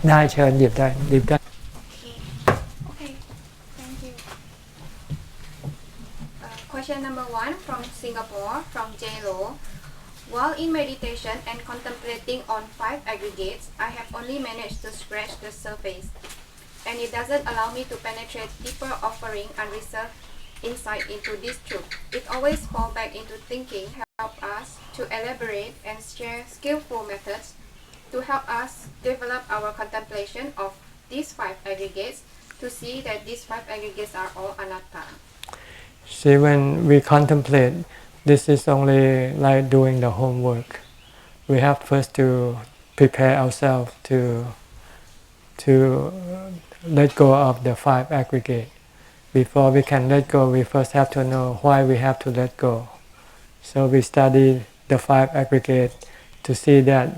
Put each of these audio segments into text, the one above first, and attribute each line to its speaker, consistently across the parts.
Speaker 1: ได้เชิญหยิบได้หยิบได้
Speaker 2: Okay. Thank you. Question number 1 from Singapore from J Lo. While in meditation and contemplating on 5 aggregates, I have only managed to scratch the surface, and it doesn't allow me to penetrate deeper, offering unreserved insight into this truth. It always falls back into thinking. Help us to elaborate and share skillful methods to help us develop our contemplation of these 5 aggregates to see that these 5 aggregates are all anatta.
Speaker 1: See, when we contemplate, this is only like doing the homework. We have first to prepare ourselves to let go of the 5 aggregates. Before we can let go, we first have to know why we have to let go. So we study the 5 aggregates to see that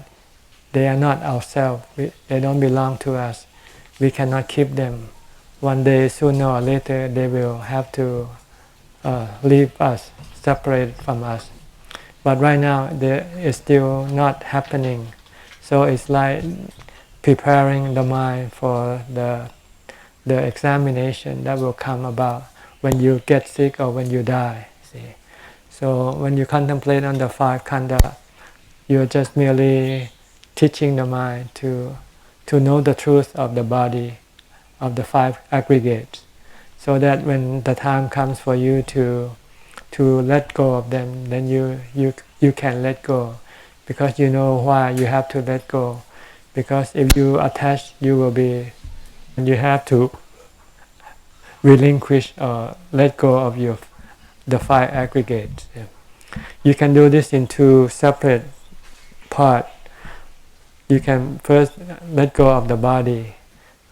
Speaker 1: they are not ourselves. They don't belong to us. We cannot keep them. One day, sooner or later, they will have to leave us, separate from us. But right now, it's still not happening. So it's like preparing the mind for the examination that will come about when you get sick or when you die. See? So when you contemplate on the 5 khandha, you're just merely teaching the mind to know the truth of the body, of the 5 aggregates, so that when the time comes for you to let go of them, then you can let go, because you know why you have to let go. Because if you attach, you will be, and you have to relinquish or let go of the 5 aggregates. You can do this in 2 separate parts. You can first let go of the body,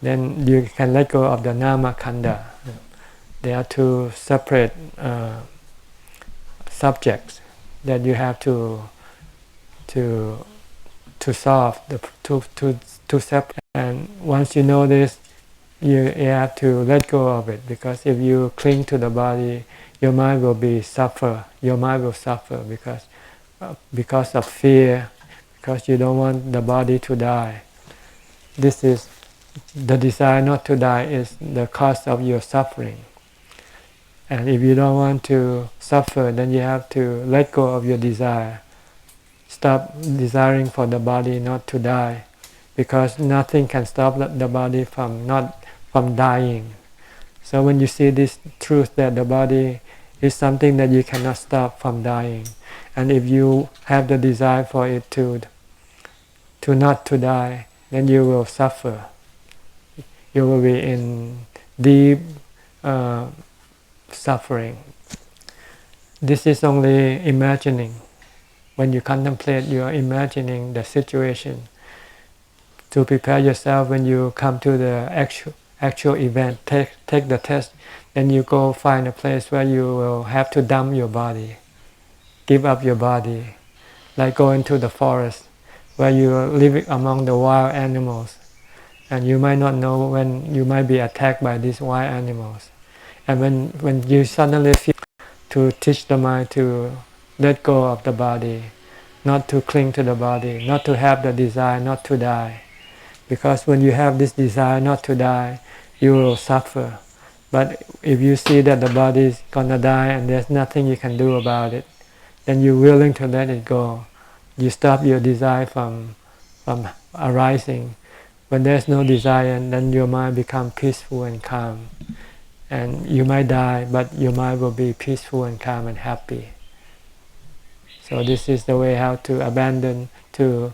Speaker 1: then you can let go of the nama khandha. They are 2 separate subjects that you have to solve, to separate. And once you know this, you have to let go of it, because if you cling to the body, your mind will suffer. Your mind will suffer because of fear, because you don't want the body to die. This is the desire not to die is the cause of your suffering. And if you don't want to suffer, then you have to let go of your desire. Stop desiring for the body not to die, because nothing can stop the body from dying. So when you see this truth that the body is something that you cannot stop from dying, and if you have the desire for it to not to die, then you will suffer. You will be in deep suffering. This is only imagining. When you contemplate, you are imagining the situation. To prepare yourself, when you come to the actual event, take the test, then you go find a place where you will have to dump your body, give up your body, like go into the forest where you are living among the wild animals, and you might not know when you might be attacked by these wild animals. And when you suddenly feel to teach the mind to let go of the body, not to cling to the body, not to have the desire not to die. Because when you have this desire not to die, you will suffer. But if you see that the body is gonna die and there's nothing you can do about it, then you're willing to let it go. You stop your desire from arising. When there's no desire, then your mind becomes peaceful and calm. And you might die, but your mind will be peaceful and calm and happy. So this is the way how to abandon, to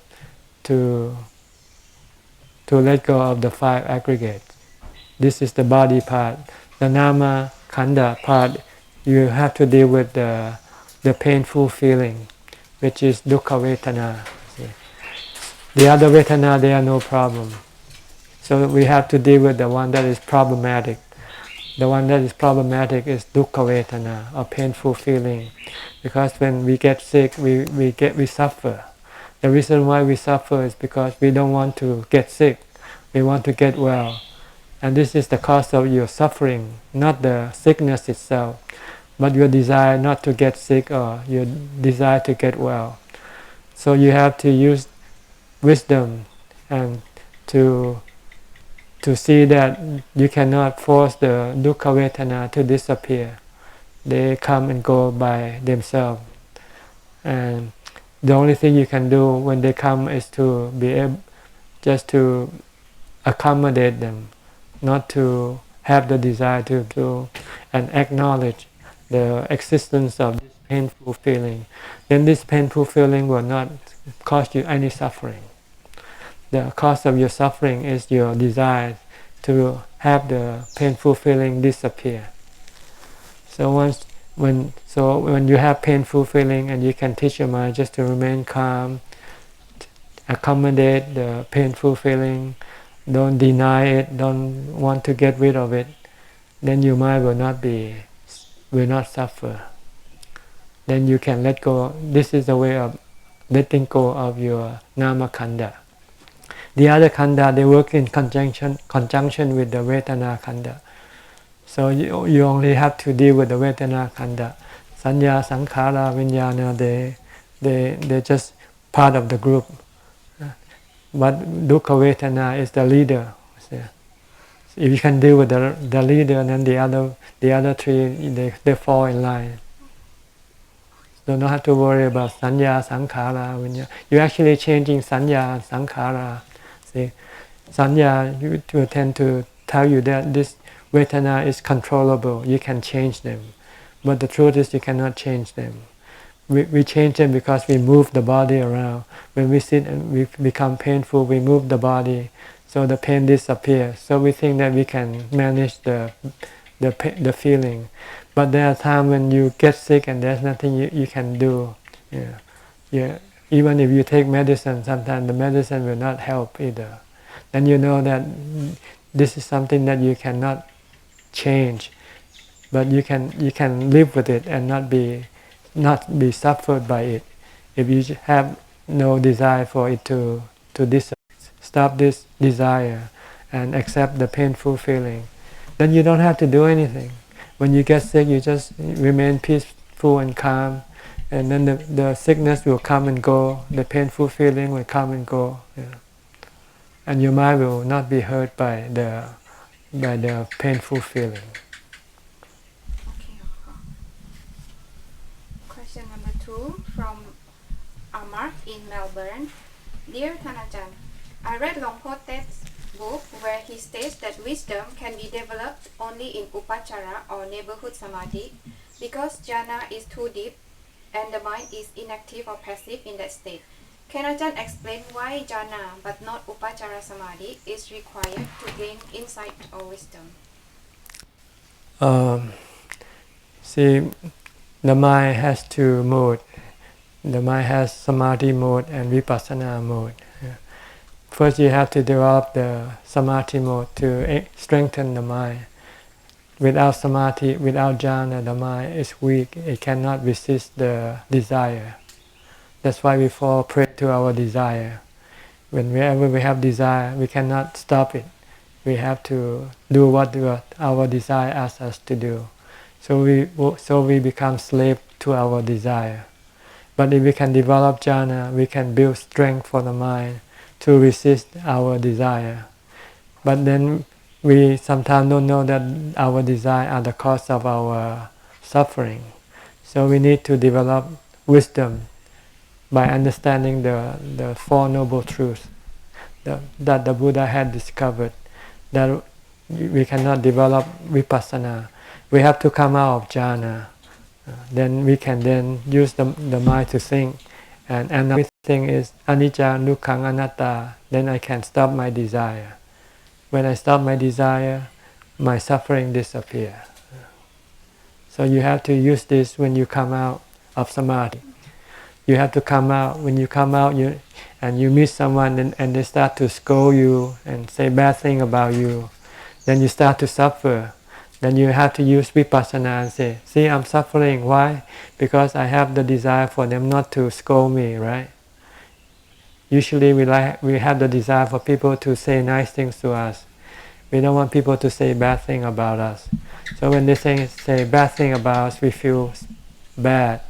Speaker 1: let go of the 5 aggregates. This is the body part. The nama khandha part, you have to deal with the painful feeling, which is dukkha vedana. The other vedana, they are no problem. So we have to deal with the one that is problematic. The one that is problematic is dukkha vedana, or painful feeling. Because when we get sick, we suffer. The reason why we suffer is because we don't want to get sick. We want to get well. And this is the cause of your suffering, not the sickness itself, but your desire not to get sick or your desire to get well. So you have to use wisdom and to to see that you cannot force the dukkha vedana to disappear. They come and go by themselves, and the only thing you can do when they come is to be able just to accommodate them, not to have the desire to and acknowledge the existence of this painful feeling. Then this painful feeling will not cause you any suffering. The cause of your suffering is your desire to have the painful feeling disappear. So when you have painful feeling and you can teach your mind just to remain calm, accommodate the painful feeling, don't deny it, don't want to get rid of it, then your mind will not suffer. Then you can let go. This is the way of letting go of your nama khanda. The other khanda, they work in conjunction with the vedana khanda. So you only have to deal with the vedana khanda. Sanya, sankhara, vinyana, they're just part of the group. But dukkha vedana is the leader. If you can deal with the leader, then the other three they fall in line. So don't have to worry about sanya, sankhara, vinyana. You're actually changing sanya and sankhara. See, sanya will tend to tell you that this vedana is controllable. You can change them, but the truth is you cannot change them. We change them because we move the body around. When we sit and we become painful, we move the body, so the pain disappears. So we think that we can manage the feeling, but there are times when you get sick and there's nothing you can do. Even if you take medicine, sometimes the medicine will not help either. Then you know that this is something that you cannot change, but you can live with it and not be suffered by it. If you have no desire for it to stop this desire and accept the painful feeling, then you don't have to do anything. When you get sick, you just remain peaceful and calm, and then the sickness will come and go, the painful feeling will come and go, and your mind will not be hurt by the painful feeling.
Speaker 2: Question number 2 from Amar in Melbourne. Dear Thanachan, I read Longpo Tet's book where he states that wisdom can be developed only in upachara or neighborhood samadhi because jhana is too deep and the mind is inactive or passive in that state. Can Ajahn explain why jhana but not upachara samadhi is required to gain insight or wisdom?
Speaker 1: See, the mind has two modes. The mind has samadhi mode and vipassana mode. First, you have to develop the samadhi mode to strengthen the mind. Without samadhi, without jhana, the mind is weak. It cannot resist the desire. That's why we fall prey to our desire. Whenever we have desire, we cannot stop it. We have to do what our desire asks us to do. So we become slave to our desire. But if we can develop jhana, we can build strength for the mind to resist our desire. But then we sometimes don't know that our desire are the cause of our suffering. So we need to develop wisdom by understanding the Four Noble Truths that the Buddha had discovered, that we cannot develop vipassana. We have to come out of jhana. Then we can then use the mind to think, and everything is anicca, dukkha, anatta. Then I can stop my desire. When I stop my desire, my suffering disappear. So you have to use this when you come out of samadhi. You have to come out. When you come out, and you meet someone and they start to scold you and say bad thing about you, then you start to suffer. Then you have to use vipassana and say, see, I'm suffering. Why? Because I have the desire for them not to scold me, right? Usually we have the desire for people to say nice things to us. We don't want people to say bad thing about us. So when they say bad thing about us, we feel bad.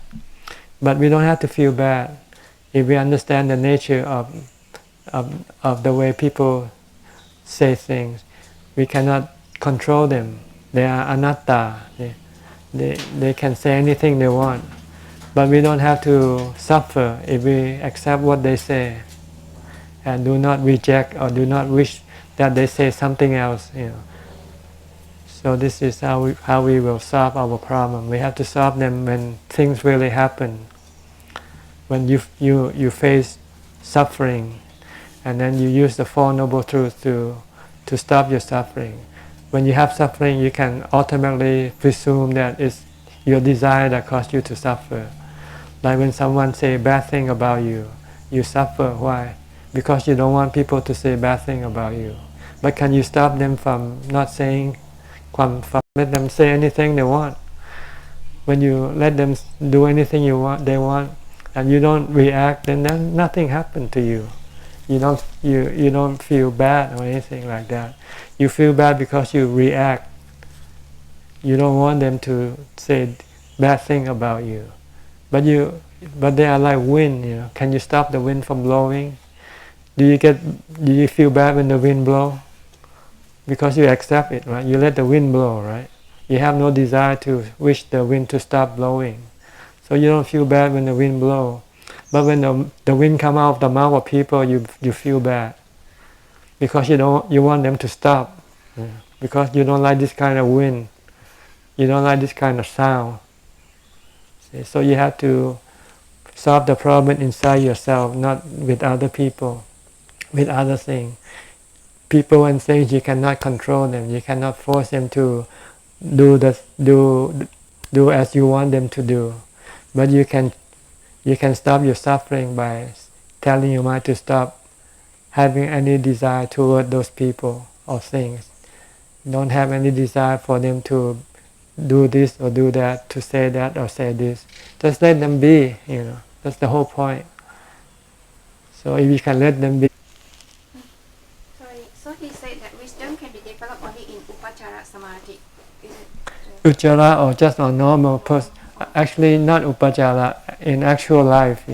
Speaker 1: But we don't have to feel bad if we understand the nature of the way people say things. We cannot control them. They are anatta. They can say anything they want, but we don't have to suffer if we accept what they say and do not reject or do not wish that they say something else. So this is how we will solve our problem. We have to solve them when things really happen. When you face suffering, and then you use the Four Noble Truths to stop your suffering. When you have suffering, you can automatically presume that it's your desire that caused you to suffer. Like when someone say bad thing about you, you suffer. Why? Because you don't want people to say bad thing about you. But can you stop them from not saying, from let them say anything they want? When you let them do anything they want, and you don't react, then nothing happened to you. You don't feel bad or anything like that. You feel bad because you react. You don't want them to say bad thing about you. But they are like wind. Can you stop the wind from blowing? Do you feel bad when the wind blow? Because you accept it, right? You let the wind blow, right? You have no desire to wish the wind to stop blowing, so you don't feel bad when the wind blow. But when the wind come out of the mouth of people, you feel bad because you want them to stop, because you don't like this kind of wind, you don't like this kind of sound. So you have to solve the problem inside yourself, not with other people, with other things. People and things, you cannot control them. You cannot force them to do as you want them to do. But you can stop your suffering by telling your mind to stop having any desire toward those people or things. Don't have any desire for them to do this or do that, to say that or say this. Just let them be. That's the whole point. So if you can let them be.
Speaker 2: So he said that wisdom can be developed only in upachara samadhi. Is it?
Speaker 1: Uchara or just a normal person. Actually, not upachara. In actual life,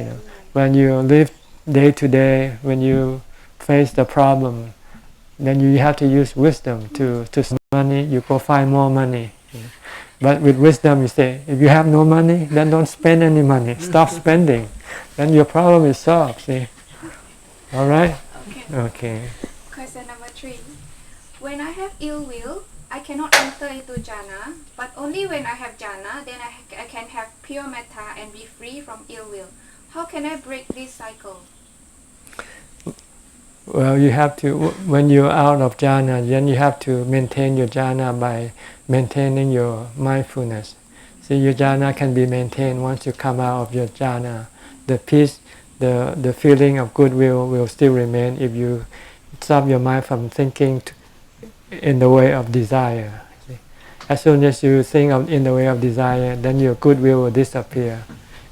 Speaker 1: when you live day to day, when you face the problem, then you have to use wisdom to money. You go find more money. But with wisdom, you say, if you have no money, then don't spend any money. Stop spending. Then your problem is solved. See? All right? Okay.
Speaker 2: Question number 3. When I have ill will, I cannot enter into jhana, but only when I have jhana, then I can have pure metta and be free from ill will. How can I break this cycle?
Speaker 1: Well, you have to, when you're out of jhana, then you have to maintain your jhana by maintaining your mindfulness. See, your jhana can be maintained once you come out of your jhana. The peace, the feeling of goodwill will still remain if you stop your mind from thinking in the way of desire. See? As soon as you think in the way of desire, then your goodwill will disappear,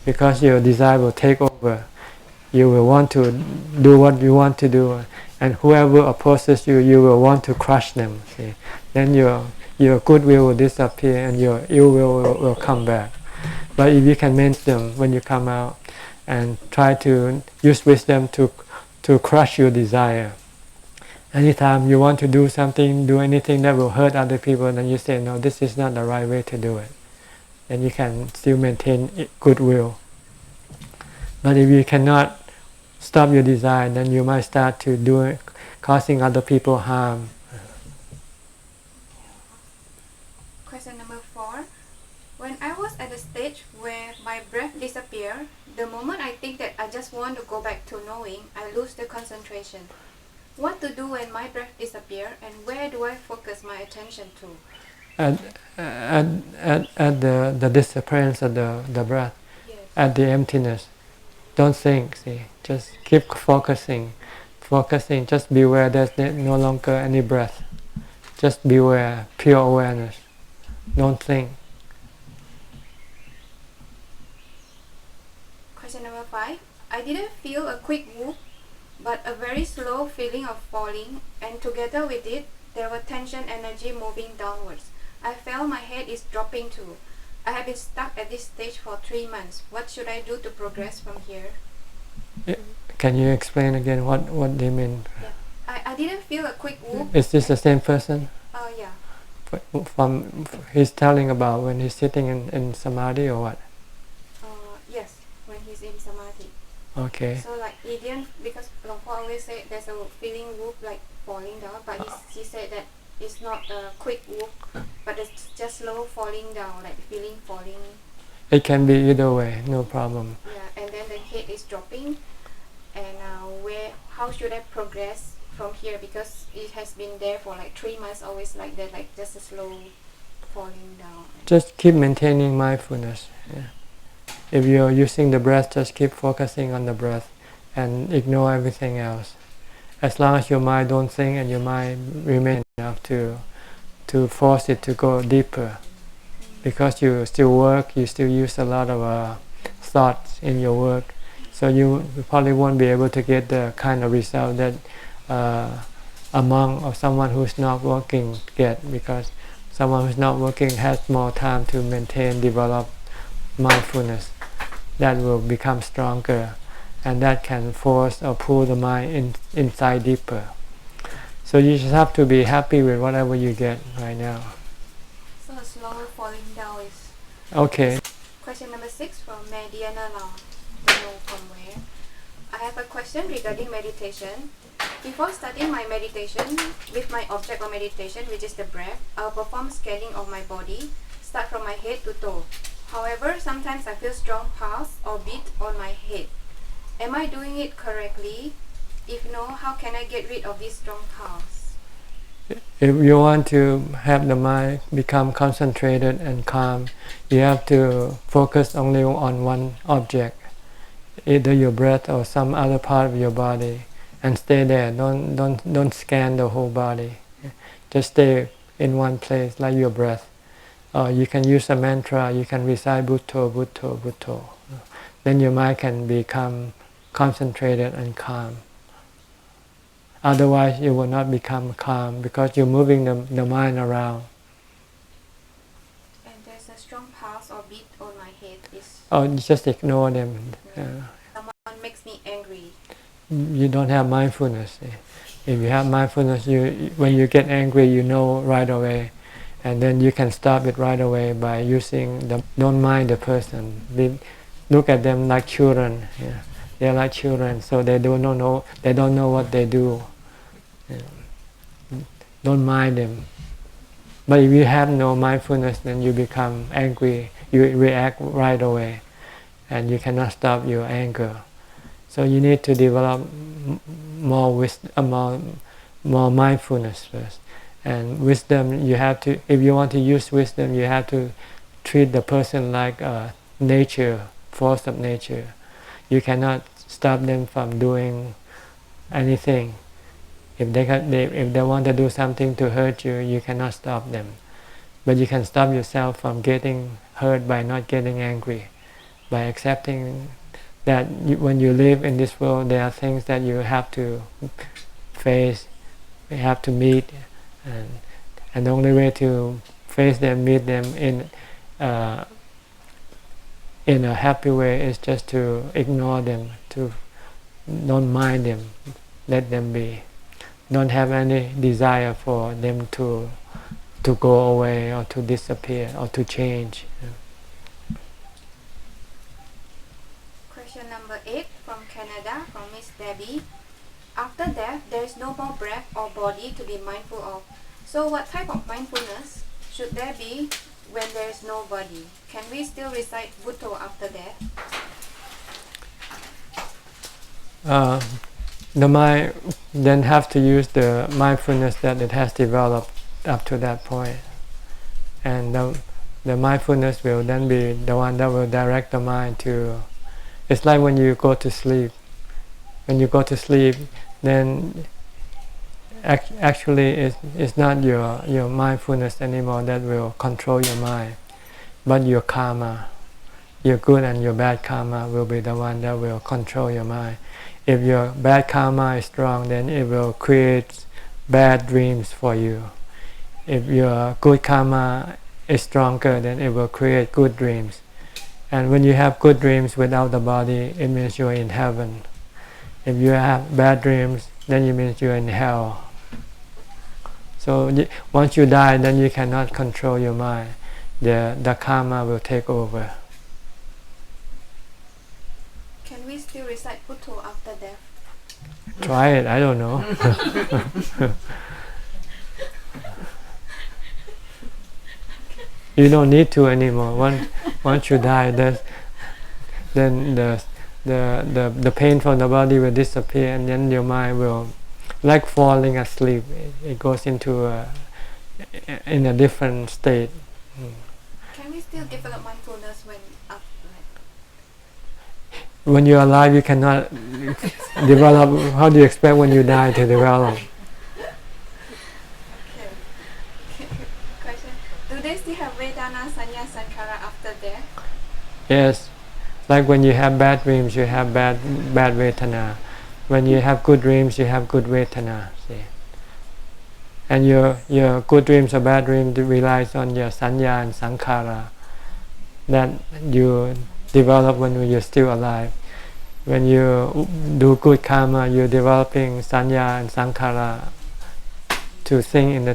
Speaker 1: because your desire will take over. You will want to do what you want to do, and whoever opposes you, you will want to crush them. See? Then your goodwill will disappear and your ill will come back. But if you can maintain them when you come out, and try to use wisdom to crush your desire. Anytime you want to do something, do anything that will hurt other people, then you say, no, this is not the right way to do it. Then you can still maintain goodwill. But if you cannot stop your desire, then you might start to do it, causing other people harm.
Speaker 2: Question number 4. When I was at the stage where my breath disappeared, the moment I think that I just want to go back to knowing, I lose the concentration. What to do when my breath disappears, and where do I focus my attention to?
Speaker 1: At the disappearance of the breath,
Speaker 2: Yes.
Speaker 1: At the emptiness. Don't think, see. Just keep focusing. Just beware there's no longer any breath. Just beware, pure awareness. Don't think.
Speaker 2: Question number 5. I didn't feel a quick whoop, but a very slow feeling of falling, and together with it, there were tension energy moving downwards. I felt my head is dropping too. I have been stuck at this stage for 3 months. What should I do to progress from here?
Speaker 1: Can you explain again what they mean?
Speaker 2: Yeah. I didn't feel a quick whoop.
Speaker 1: Is this the same person? from he's telling about when he's sitting in samadhi or what?
Speaker 2: Yes, when he's in samadhi.
Speaker 1: Okay.
Speaker 2: So like he didn't, because Long Po always say there's a feeling whoop like falling down, but he said that it's not a quick whoop, but it's just slow falling down, like feeling falling.
Speaker 1: It can be either way, no problem.
Speaker 2: Yeah, and then the head is dropping, and how should I progress from here, because it has been there for like 3 months, always like that, like just a slow falling down.
Speaker 1: Just keep maintaining mindfulness. Yeah. If you're using the breath, just keep focusing on the breath and ignore everything else. As long as your mind don't think and your mind remain enough to force it to go deeper. Because you still work, you still use a lot of thoughts in your work, so you probably won't be able to get the kind of result that a monk or someone who's not working get, because someone who's not working has more time to maintain, develop mindfulness. That will become stronger, and that can force or pull the mind inside deeper. So you just have to be happy with whatever you get right now.
Speaker 2: So slow falling down is...
Speaker 1: Okay.
Speaker 2: Question number 6 from Mediana Lao. Don't know from where. I have a question regarding meditation. Before starting my meditation with my object of meditation, which is the breath, I'll perform scanning of my body, start from my head to toe. However, sometimes I feel strong pulse or beat on my head. Am I doing it correctly? If no, how can I get rid of this strong pulse?
Speaker 1: If you want to have the mind become concentrated and calm, you have to focus only on one object, either your breath or some other part of your body, and stay there. Don't scan the whole body. Just stay in one place, like your breath. You can use a mantra. You can recite Bhutto, Bhutto, Bhutto. Then your mind can become concentrated and calm. Otherwise, you will not become calm because you're moving the mind around.
Speaker 2: And there's a strong pulse or beat on my head.
Speaker 1: You just ignore them.
Speaker 2: Someone makes me angry.
Speaker 1: You don't have mindfulness. If you have mindfulness, when you get angry, you know right away. And then you can stop it right away by using don't mind the person. Look at them like children. Yeah. They're like children, so they don't know what they do. Don't mind them. But if you have no mindfulness, then you become angry. You react right away, and you cannot stop your anger. So you need to develop more mindfulness first. And wisdom, you have to. If you want to use wisdom, you have to treat the person like nature, force of nature. You cannot stop them from doing anything. If they want to do something to hurt you, you cannot stop them. But you can stop yourself from getting hurt by not getting angry, by accepting that when you live in this world, there are things that you have to face, you have to meet, and the only way to face them, meet them in a happy way is just to ignore them, to don't mind them, let them be. Don't have any desire for them to go away or to disappear or to change.
Speaker 2: Question number 8 from Canada, from Miss Debbie. After death, there is no more breath or body to be mindful of. So what type of mindfulness should there be when there is no body? Can we still recite Bhutto after death?
Speaker 1: The mind then have to use the mindfulness that it has developed up to that point, and the mindfulness will then be the one that will direct the mind to. It's like when you go to sleep. When you go to sleep, then actually it's not your mindfulness anymore that will control your mind, but your karma, your good and your bad karma will be the one that will control your mind. If your bad karma is strong, then it will create bad dreams for you. If your good karma is stronger, then it will create good dreams. And when you have good dreams without the body, it means you're in heaven. If you have bad dreams, then it means you're in hell. So once you die, then you cannot control your mind. The karma will take over.
Speaker 2: Can we still recite Putto after death?
Speaker 1: Try it. I don't know. You don't need to anymore. Once you die, then the pain from the body will disappear, and then your mind will, like falling asleep. It goes into in a different state.
Speaker 2: Can we still develop mindfulness
Speaker 1: when you're alive? You cannot develop. How do you expect when you die to develop?
Speaker 2: Question: do they still have Vedana, Sanya, Sankara after death?
Speaker 1: Yes. Like when you have bad dreams, you have bad Vedana. When you have good dreams, you have good Vedana. See? And your good dreams or bad dreams relies on your Sanya and Sankhara that you develop when you're still alive. When you do good karma, you're developing Sanya and Sankhara to think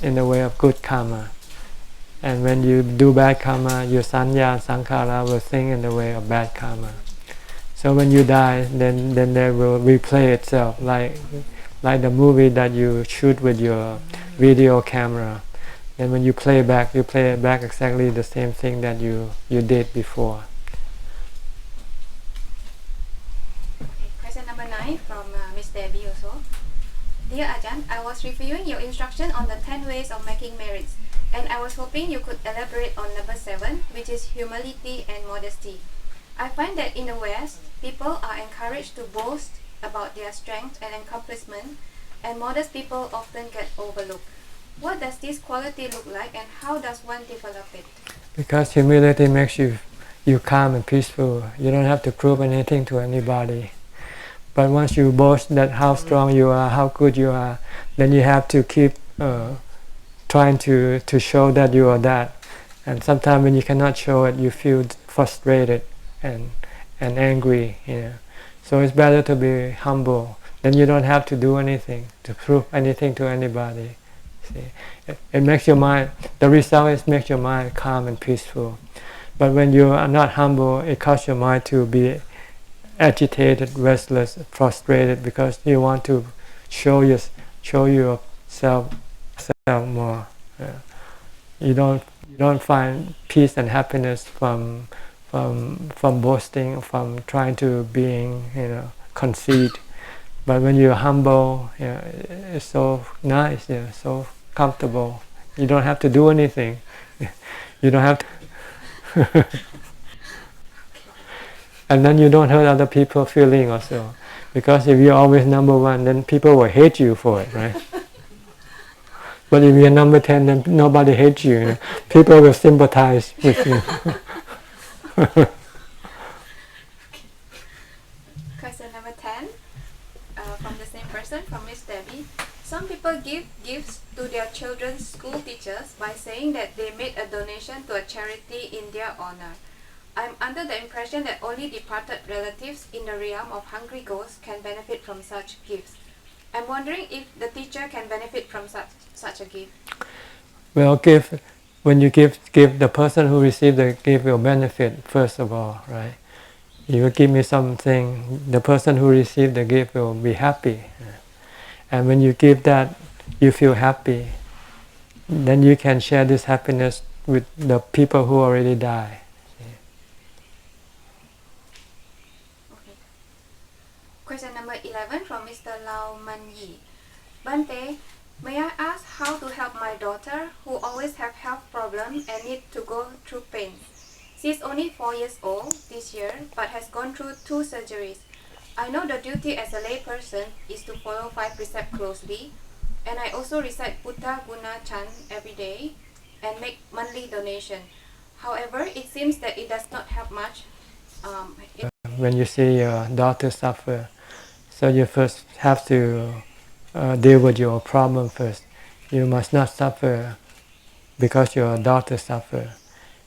Speaker 1: in the way of good karma. And when you do bad karma, your Sanya and Sankhara will think in the way of bad karma. So when you die, then they will replay itself like the movie that you shoot with your video camera. And when you play it back exactly the same thing that you did before.
Speaker 2: Okay, question number 9 from Miss Debbie also. Dear Ajahn, I was reviewing your instruction on the 10 ways of making merits, and I was hoping you could elaborate on number 7, which is humility and modesty. I find that in the West, people are encouraged to boast about their strength and accomplishment, and modest people often get overlooked. What does this quality look like, and how does one develop it? Because
Speaker 1: humility makes you calm and peaceful. You don't have to prove anything to anybody. But once you boast that how strong you are, how good you are, then you have to keep trying to show that you are that. And sometimes when you cannot show it, you feel frustrated and angry. So it's better to be humble. Then you don't have to do anything, to prove anything to anybody. See? It makes your mind, the result is makes your mind calm and peaceful. But when you are not humble, it causes your mind to be agitated, restless, frustrated, because you want to show yourself more. You don't find peace and happiness from boasting, from trying to being conceit. But when you're humble, it's so nice, so comfortable. You don't have to do anything. You don't have to and then you don't hurt other people's feeling also. Because if you're always number 1, then people will hate you for it, right? But if you're number 10, then nobody hates you. People will sympathize with you.
Speaker 2: Question number 10 from the same person, from Miss Debbie. Some people give gifts to their children's school teachers by saying that they made a donation to a charity in their honor. I'm under the impression that only departed relatives in the realm of hungry ghosts can benefit from such gifts. I'm wondering if the teacher can benefit from such a gift.
Speaker 1: Well, when you give, the person who received the gift will benefit first of all, right? If you give me something, the person who received the gift will be happy. And when you give that, you feel happy. Then you can share this happiness with the people who already died.
Speaker 2: Question number 11 from Mr. Lau Man Yi. Bante, may I ask how to help my daughter who always have health problems and need to go through pain? She's only 4 years old this year but has gone through 2 surgeries. I know the duty as a lay person is to follow 5 precepts closely, and I also recite Buddha Guna Chant every day and make monthly donation. However, it seems that it does not help much.
Speaker 1: When you see your daughter suffer, so you first have to deal with your problem first. You must not suffer because your daughter suffer.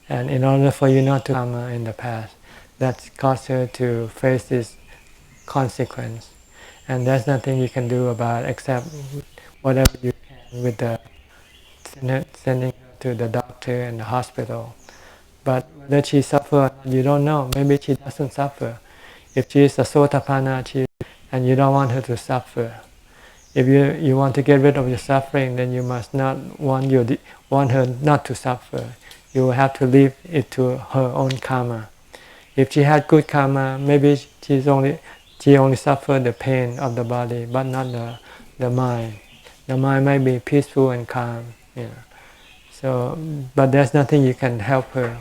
Speaker 1: And in order for you not to karma in the past, that caused her to face this consequence. And there's nothing you can do about it except whatever you can with the sending her to the doctor and the hospital. But whether she suffers, you don't know. Maybe she doesn't suffer. If she is a Sotapanna, and you don't want her to suffer. If you want to get rid of your suffering, then you must not want her not to suffer. You will have to leave it to her own karma. If she had good karma, maybe she only suffered the pain of the body, but not the mind. The mind might be peaceful and calm. So, but there's nothing you can help her,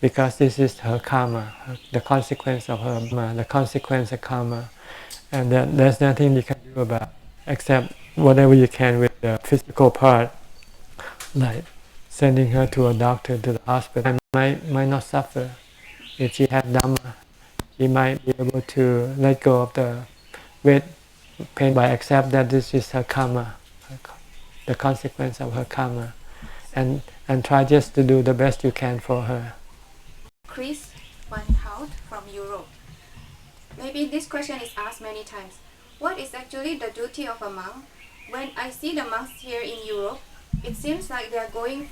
Speaker 1: because this is her karma, the consequence of her karma, the consequence of karma, and there's nothing you can do about, except whatever you can with the physical part, like sending her to a doctor, to the hospital. Might not suffer. If she had Dhamma, she might be able to let go of the weight pain by accept that this is her karma, the consequence of her karma, and try just to do the best you can for her.
Speaker 2: Chris Weinhout from Europe. Maybe this question is asked many times. What is actually the duty of a monk? When I see the monks here in Europe, it seems like they are going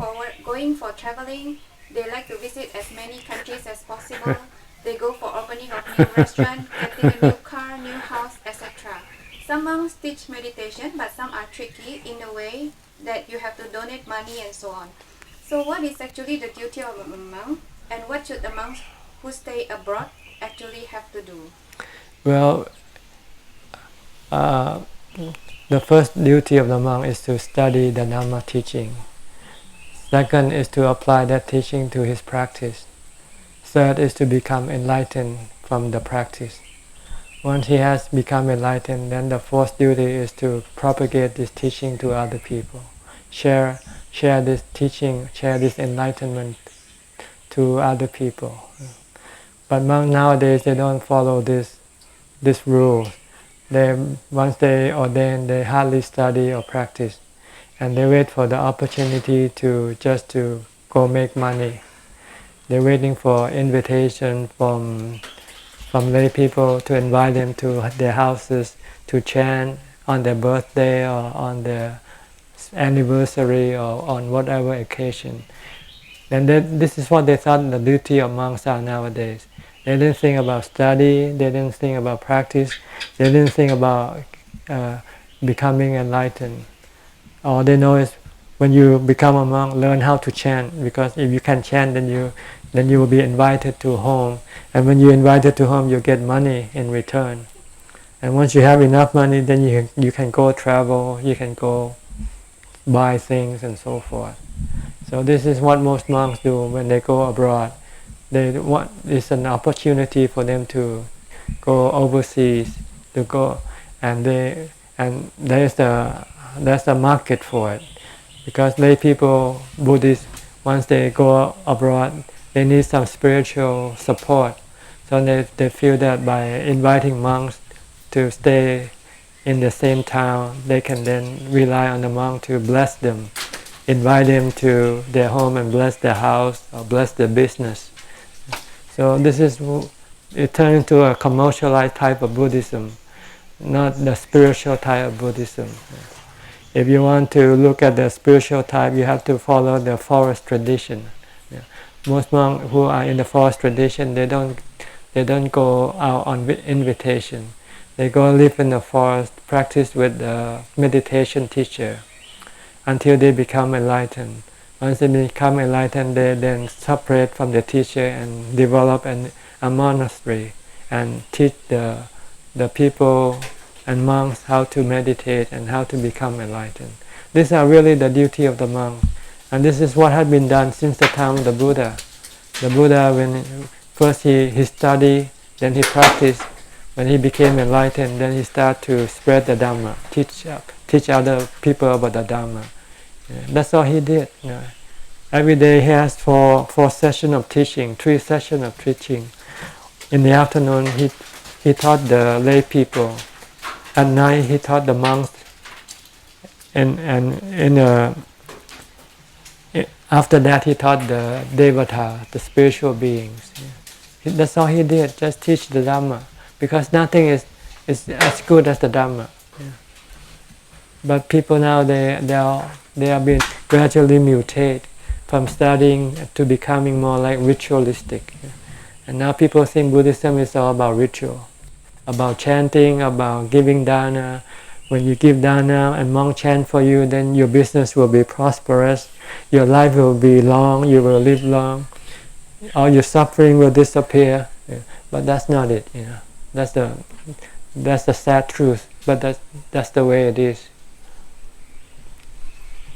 Speaker 2: for traveling. They like to visit as many countries as possible. They go for opening of new restaurant, getting a new car, new house, etc. Some monks teach meditation, but some are tricky in a way that you have to donate money and so on. So what is actually the duty of a monk, and what should the monks who stay abroad actually have to do?
Speaker 1: Well, the first duty of the monk is to study the Dhamma teaching. Second is to apply that teaching to his practice. Third is to become enlightened from the practice. Once he has become enlightened, then the fourth duty is to propagate this teaching to other people. Share this teaching, share this enlightenment to other people. But monks nowadays, they don't follow this rule. Once they ordain, they hardly study or practice, and they wait for the opportunity to go make money. They're waiting for invitation from lay people to invite them to their houses to chant on their birthday or on their anniversary or on whatever occasion. And this is what they thought the duty of monks are nowadays. They didn't think about study, they didn't think about practice, they didn't think about becoming enlightened. All they know is when you become a monk, learn how to chant, because if you can chant, then you will be invited to home, and when you're invited to home, you get money in return. And once you have enough money, then you can go travel, you can go buy things and so forth. So this is what most monks do when they go abroad. It's an opportunity for them to go overseas, to go, and there's a market for it, because lay people, Buddhists, once they go abroad, they need some spiritual support. So they feel that by inviting monks to stay in the same town, they can then rely on the monk to bless them, invite them to their home and bless their house or bless their business. So it turned into a commercialized type of Buddhism, not the spiritual type of Buddhism. If you want to look at the spiritual type, you have to follow the forest tradition. Most monks who are in the forest tradition, they don't go out on invitation. They go live in the forest, practice with the meditation teacher until they become enlightened. Once they become enlightened, they then separate from the teacher and develop a monastery and teach the people and monks how to meditate and how to become enlightened. These are really the duty of the monk, and this is what had been done since the time of the Buddha. The Buddha, when first he studied, then he practiced. When he became enlightened, then he started to spread the Dhamma, teach other people about the Dhamma. That's all he did. Every day he has four sessions of teaching, 3 sessions of teaching. In the afternoon he taught the lay people. At night he taught the monks, and after that he taught the devata, the spiritual beings. That's all he did, just teach the Dhamma, because nothing is as good as the Dhamma. but people now they have been gradually mutate from studying to becoming more like ritualistic, and now people think Buddhism is all about ritual, about chanting, about giving dana. When you give dana and monk chant for you, then your business will be prosperous, your life will be long, you will live long, all your suffering will disappear. But that's not it, That's the sad truth. But that's the way it is.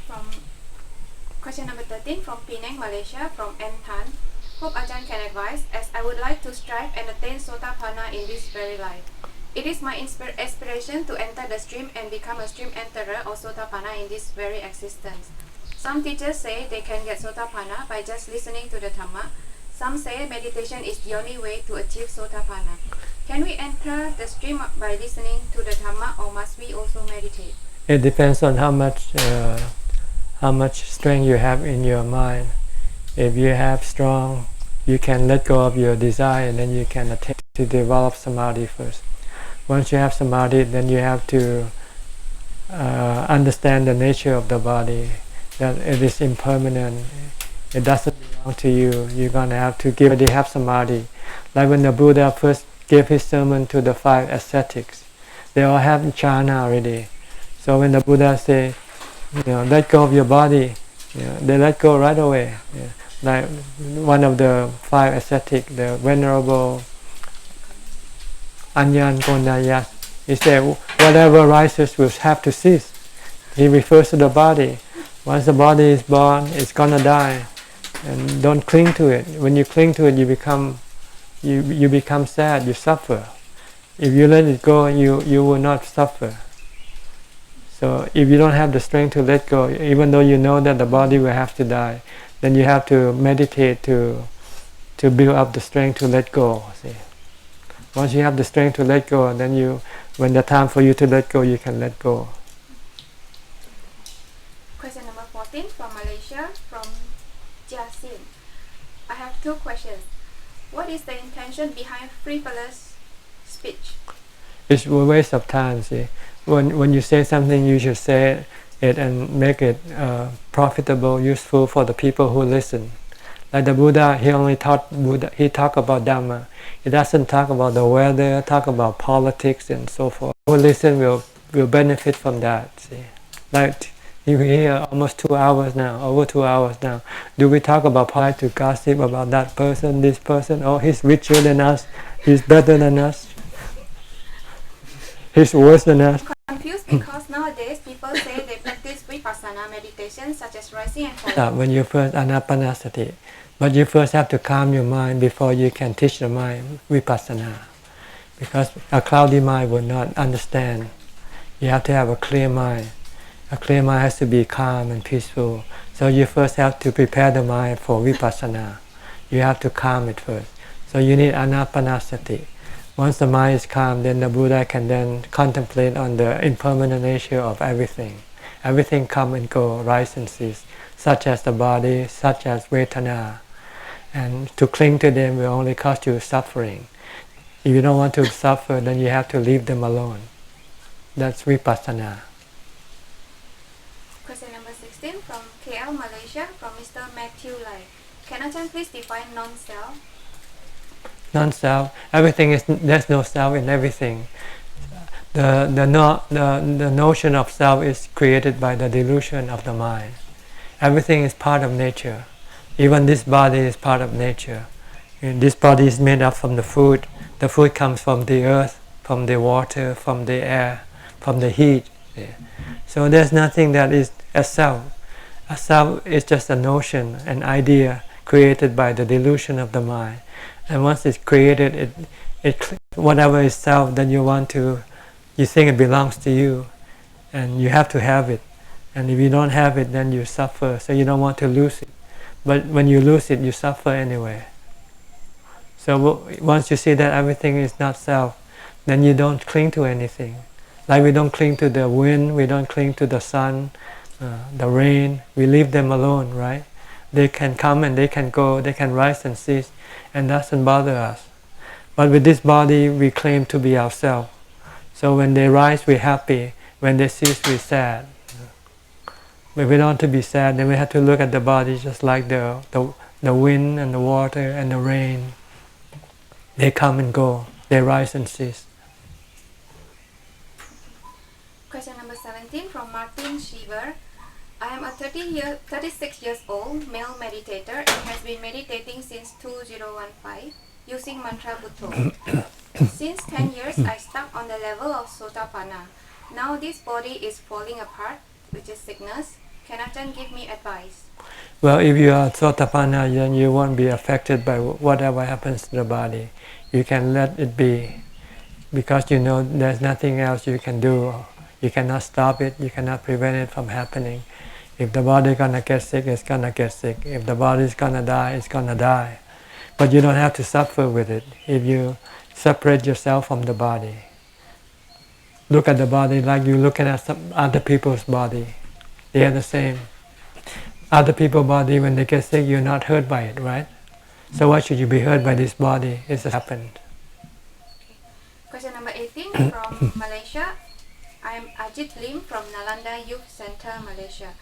Speaker 2: From question number 13 from Penang, Malaysia, from N Tan. Hope Ajahn can advise, as I would like to strive and attain Sotapanna in this very life. It is my aspiration to enter the stream and become a stream enterer or Sotapanna in this very existence. Some teachers say they can get Sotapanna by just listening to the Dhamma. Some say meditation is the only way to achieve Sotapanna. Can we enter the stream by listening to the Dhamma, or must we also meditate?
Speaker 1: It depends on how much strength you have in your mind. If you have strong, you can let go of your desire, and then you can attempt to develop samadhi first. Once you have samadhi, then you have to understand the nature of the body, that it is impermanent, it doesn't belong to you. You're going to have to have samadhi. Like when the Buddha first gave his sermon to the 5 ascetics, they all have jhana already. So when the Buddha say, let go of your body, they let go right away. Like one of the 5 ascetics, the Venerable Anyan Kondayas, he said, whatever rises will have to cease. He refers to the body. Once the body is born, it's gonna die, and don't cling to it. When you cling to it, you become sad. You suffer. If you let it go, you will not suffer. So if you don't have the strength to let go, even though you know that the body will have to die, then you have to meditate to build up the strength to let go. See? Once you have the strength to let go, then when the time for you to let go, you can let go.
Speaker 2: Question number 14 from Malaysia, from Jiaxin. I have 2 questions. What is the intention behind frivolous speech?
Speaker 1: It's a waste of time. See, when you say something, you should say it and make it profitable, useful for the people who listen. Like the Buddha, he talked about Dhamma. He doesn't talk about the weather, talk about politics and so forth. Who listen will benefit from that. See, like you hear almost 2 hours now, over 2 hours now. Do we talk about politics, to gossip about that person, this person? Oh, he's richer than us. He's better than us. He's worse than us.
Speaker 2: I'm confused because nowadays people say they practice vipassana meditation such as rising and falling.
Speaker 1: When you first anapanasati, but you first have to calm your mind before you can teach the mind vipassana, because a cloudy mind will not understand. You have to have a clear mind. A clear mind has to be calm and peaceful. So you first have to prepare the mind for vipassana. You have to calm it first. So you need anapanasati. Once the mind is calm, then the Buddha can then contemplate on the impermanent nature of everything. Everything come and go, rise and cease, such as the body, such as Vedana. And to cling to them will only cause you suffering. If you don't want to suffer, then you have to leave them alone. That's vipassana.
Speaker 2: Question number 16 from KL, Malaysia, from Mr. Matthew Lai. Can Ajahn please define non-self?
Speaker 1: Non-self, there's no self in everything. The notion of self is created by the delusion of the mind. Everything is part of nature. Even this body is part of nature. And this body is made up from the food. The food comes from the earth, from the water, from the air, from the heat. So there's nothing that is a self. A self is just a notion, an idea created by the delusion of the mind. And once it's created, whatever is self that you think it belongs to you, and you have to have it. And if you don't have it, then you suffer. So you don't want to lose it. But when you lose it, you suffer anyway. So once you see that everything is not self, then you don't cling to anything. Like we don't cling to the wind, we don't cling to the sun, the rain. We leave them alone, right? They can come and they can go, they can rise and cease, and doesn't bother us. But with this body, we claim to be ourselves. So when they rise, we're happy. when they cease, we sad. If we don't want to be sad, then we have to look at the body just like the wind and the water and the rain. They come and go. They rise and cease.
Speaker 2: Question number 17 from Martin Shiver. I am a 36 years old male meditator and has been meditating since 2015 using mantra Bhutto. Since 10 years, I stuck on the level of Sotapanna. Now this body is falling apart, which is sickness. Can Ajahn give me advice?
Speaker 1: Well, if you are Sotapanna, then you won't be affected by whatever happens to the body. You can let it be, because you know there's nothing else you can do. You cannot stop it. You cannot prevent it from happening. If the body gonna get sick, it's gonna get sick. If the body is gonna die, it's gonna die. But you don't have to suffer with it if you separate yourself from the body. Look at the body like you're looking at some other people's body. They are the same. Other people's body, when they get sick, you're not hurt by it, right? So why should you be hurt by this body? It's happened.
Speaker 2: Question number 18 from Malaysia. I am Ajit Lim from Nalanda Youth Center, Malaysia.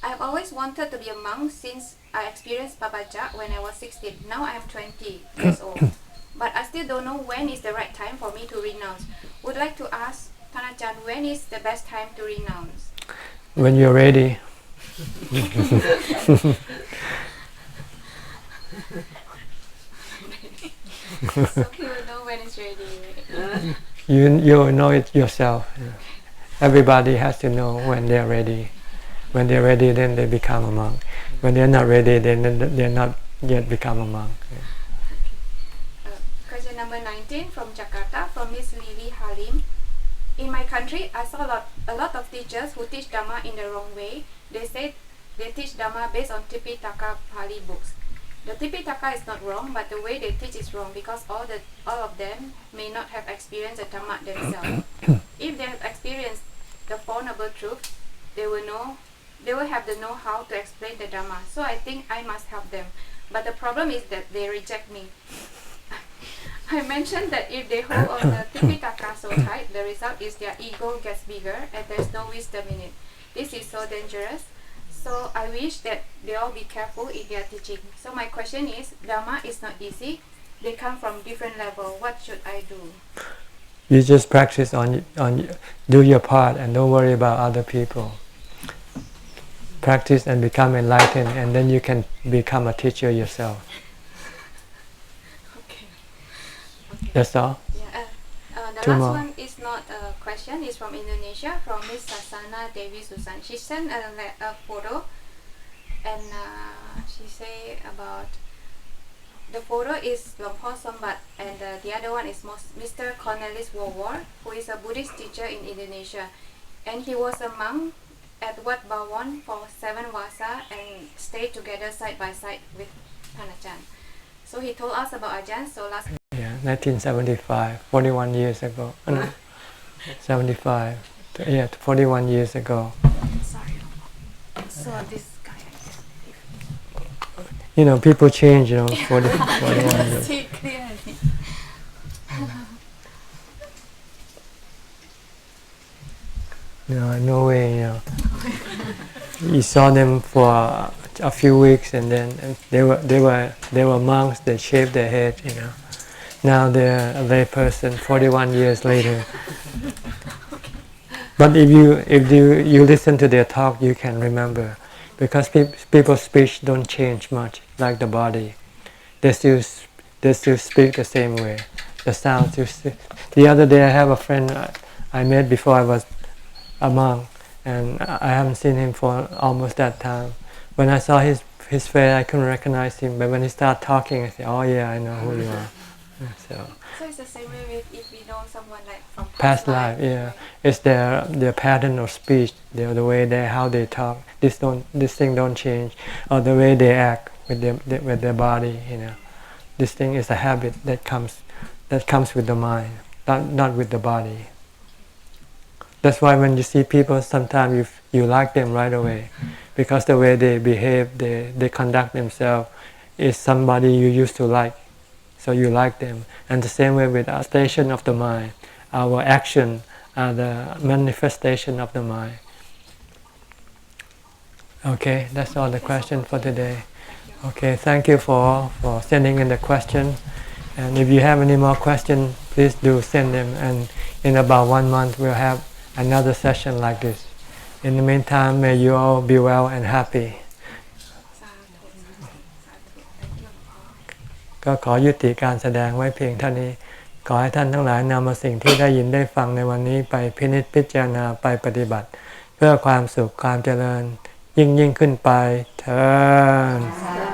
Speaker 2: I have always wanted to be a monk since I experienced Babaja when I was 16. Now I am 20 years old. But I still don't know when is the right time for me to renounce. Would like to ask Panajan, when is the best time to renounce?
Speaker 1: When you're ready.
Speaker 2: So you will know when it's ready.
Speaker 1: You know it yourself. Everybody has to know when they're ready. When they're ready, then they become a monk. When they're not ready, then they're not yet become a monk.
Speaker 2: Question number 19 from Jakarta, from Miss Lily Halim. In my country, I saw a lot of teachers who teach Dhamma in the wrong way. They say they teach Dhamma based on Tipitaka Pali books. The Tipitaka is not wrong, but the way they teach is wrong because all of them may not have experienced the Dhamma themselves. If they have experienced the Four Noble Truths, they will have the know-how to explain the Dhamma. So I think I must help them. But the problem is that they reject me. I mentioned that if they hold on the Tipitaka so tight, the result is their ego gets bigger and there's no wisdom in it. This is so dangerous. So I wish that they all be careful if they are teaching. So my question is, Dhamma is not easy. They come from different level. What should I do?
Speaker 1: You just practice do your part and don't worry about other people. Practice and become enlightened, and then you can become a teacher yourself.
Speaker 2: Okay.
Speaker 1: That's all?
Speaker 2: Yeah. The
Speaker 1: Two
Speaker 2: last
Speaker 1: more.
Speaker 2: one is not a question. It's from Indonesia, from Miss Sasana Devi Susan. She sent a photo, and she say about the photo is Longpo Sombat, and the other one is Mr. Cornelis Wawor, who is a Buddhist teacher in Indonesia, and he was a monk at Wat Bawon for 7 Vasa and stayed together side by side with Panajan. So he told us about Ajahn. So last
Speaker 1: 1975, 41 years ago. No, 75. Yeah, 41 years ago.
Speaker 2: sorry. So this guy.
Speaker 1: You know, people change, 41 years.
Speaker 2: See clearly.
Speaker 1: No way, You saw them for a few weeks, and then they were monks. They shaved their head, Now they're a lay person 41 years later. But if you listen to their talk, you can remember, because people's speech don't change much like the body. They still speak the same way. The sound. The other day, I have a friend I met before I was a monk, and I haven't seen him for almost that time. When I saw his face, I couldn't recognize him. But when he started talking, I said, "Oh yeah, I know who you are." So
Speaker 2: it's the same way with if we know someone like from
Speaker 1: past life, yeah. Right? It's their pattern of speech, the way how they talk. This thing don't change, or the way they act with their body, This thing is a habit that comes with the mind, not with the body. That's why when you see people, sometimes you like them right away, because the way they behave, they conduct themselves, is somebody you used to like, so you like them. And the same way with our station of the mind, our action, are the manifestation of the mind. Okay, that's all the question for today. Okay, thank you for sending in the question. And if you have any more questions, please do send them. And in about 1 month, we'll have another session like this. In the meantime, may you all be well and happy. ก็ขอยุติการแสดงไว้เพียงเท่านี้ ขอให้ท่านทั้งหลายนำเอาสิ่งที่ได้ยินได้ฟังในวันนี้ไปพินิจพิจารณาไปปฏิบัติ เพื่อความสุขความเจริญยิ่งขึ้นไปเถิด